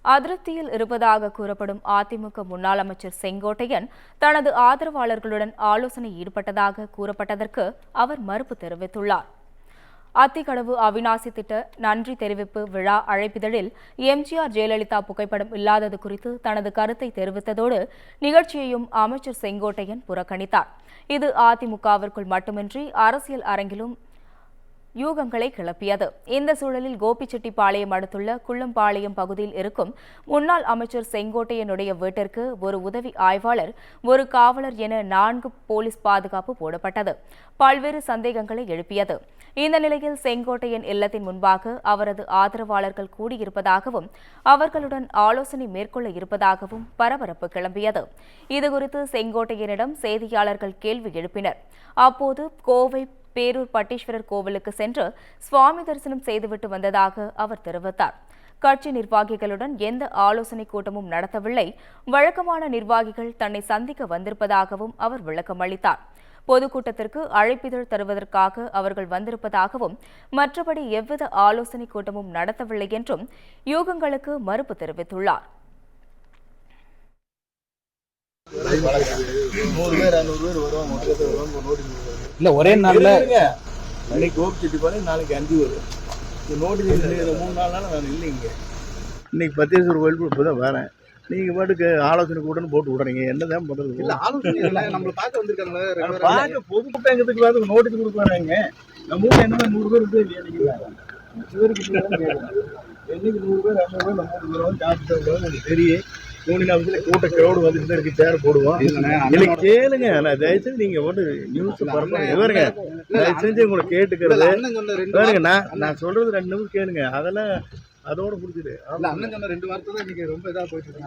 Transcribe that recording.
அதிருப்தியில் இருப்பதாக கூறப்படும் அதிமுக முன்னாள் அமைச்சர் செங்கோட்டையன் தனது ஆதரவாளர்களுடன் ஆலோசனை ஈடுபட்டதாக கூறப்பட்டதற்கு அவர் மறுப்பு தெரிவித்துள்ளார். அத்திக்கடவு அவிநாசி திட்ட நன்றி தெரிவிப்பு விழா அழைப்பிதழில் எம்ஜிஆர் ஜெயலலிதா புகைப்படம் இல்லாதது குறித்து தனது கருத்தை தெரிவித்ததோடு நிகழ்ச்சியையும் அமைச்சர் செங்கோட்டையன் புறக்கணித்தார். இது அதிமுகவிற்குள் மட்டுமின்றி அரசியல் அரங்கிலும் யூகங்களை கிளப்பியது. இந்த சூழலில் கோபிச்செட்டிப்பாளையம் அடுத்துள்ள குள்ளம்பாளையம் பகுதியில் இருக்கும் முன்னாள் அமைச்சர் செங்கோட்டையனுடைய வீட்டிற்கு ஒரு உதவி ஆய்வாளர், ஒரு காவலர் என 4 போலீஸ் பாதுகாப்பு போடப்பட்டது. பல்வேறு சந்தேகங்களை எழுப்பியது. இந்த நிலையில் செங்கோட்டையன் இல்லத்தின் முன்பாக அவரது ஆதரவாளர்கள் கூடியிருப்பதாகவும் அவர்களுடன் ஆலோசனை மேற்கொள்ள இருப்பதாகவும் பரபரப்பு கிளம்பியது. இதுகுறித்து செங்கோட்டையனிடம் செய்தியாளர்கள் கேள்வி எழுப்பினர். அப்போது கோவை பேரூர் பட்டீஸ்வரர் கோவிலுக்கு சென்று சுவாமி தரிசனம் செய்துவிட்டு வந்ததாக அவர் தெரிவித்தார். கட்சி நிர்வாகிகளுடன் எந்த ஆலோசனை கூட்டமும் நடத்தவில்லை, வழக்கமான நிர்வாகிகள் தன்னை சந்திக்க வந்திருப்பதாகவும் அவர் விளக்கம் அளித்தார். பொதுக்கூட்டத்திற்கு அழைப்பிதழ் தருவதற்காக அவர்கள் வந்திருப்பதாகவும் மற்றபடி எவ்வித ஆலோசனை கூட்டமும் நடத்தவில்லை என்றும் யூகங்களுக்கு மறுப்பு தெரிவித்துள்ளார். 100 பேர் 200 பேர் வருவாங்க. இல்ல ஒரே நாள்ல இன்னைக்கு கோபிச்செட்டிப்பாளையம், நாளைக்கு 5 வரும். நோட்டீஸ் 3-4 நாள் நான் இல்லைங்க. இன்னைக்கு பத்தேஸ்வரர் கோயிலுக்கு இப்போதான் வரேன். நீங்க பாட்டுக்கு ஆலோசனை கூட்டன்னு போட்டு விடுறீங்க. என்னதான் பண்றது? இல்ல ஆலோசனை நம்மள பார்க்க வந்திருக்காங்க. பார்க்க பொதுக்கூட்டத்துக்கு வந்து நோட்டீஸ் கொடுக்குறாங்க. நம்ம ஊர்ல என்ன 100 பேர் இருக்கு இல்லையா? என்னைக்கு 100 பேர் 200 பேர் நம்ம ஊருக்கு வருவோம். ஜாஸ்தி எனக்கு தெரியும். யூனியன் ஆஃபீஸில் கூட்ட கிரௌடு வந்துட்டு இருக்கு, சேர் போடுவோம். இல்லை கேளுங்க, நான் தயவுசெய்து நீங்க வந்து நியூஸ் பரவாயில்ல வருங்க. தயவுசெஞ்சு உங்களை கேட்டுக்கிறது பாருங்க. நான் சொல்றது 2 நிமிஷம் கேளுங்க. அதெல்லாம் அதோட புடிச்சிடு. அண்ணன் சொன்ன 2 வார்த்தை தான் இன்னைக்கு ரொம்ப இதா போயிட்டு இருக்கு.